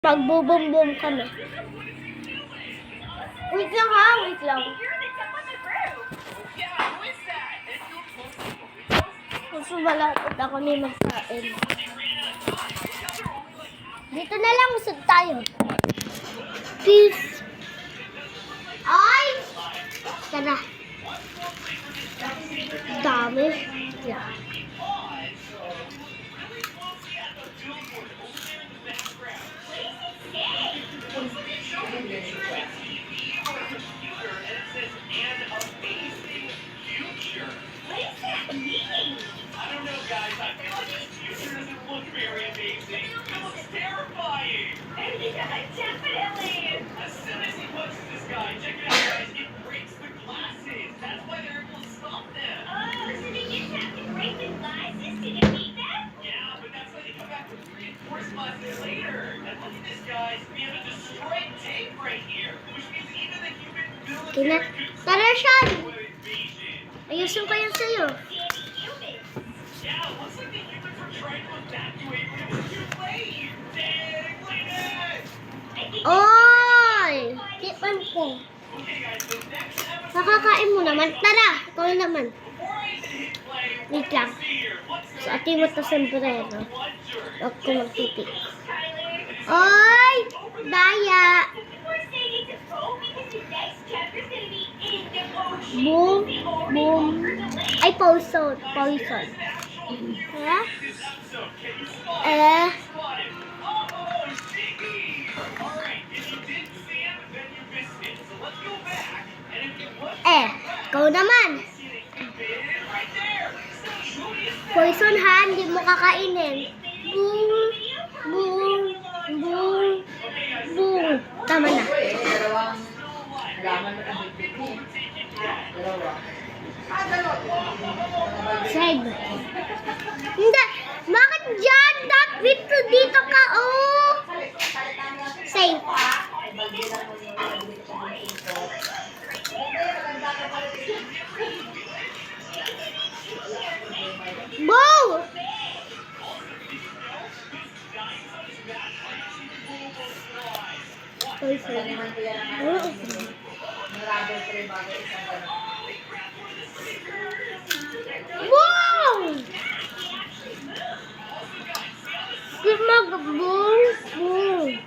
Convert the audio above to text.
Magbubumbum kami. Wait lang ha, wait lang. Gusto malapit ako ni Masain. Dito na lang usod tayo. Peace. Ay! Tara. Dami. Yeah. Tara, Sean! Ayusin ko yan sa'yo. Oy! Tipan ko. Nakakain mo naman. Tara! Ikaw naman. Wait lang. Sa ating mo ito sombrero. Huwag ko magpipi. Oy! Daya! Boom! Boom! Ay, poison. Poison. Ikaw naman. Poison ha, hindi mo kakainin. Boom! Boom! Boom! Boom! Tama na. Side. Hindi. Bakit dyan? Dito ka, oh. Safe. Bow! Wow! Mag-boom! Boom!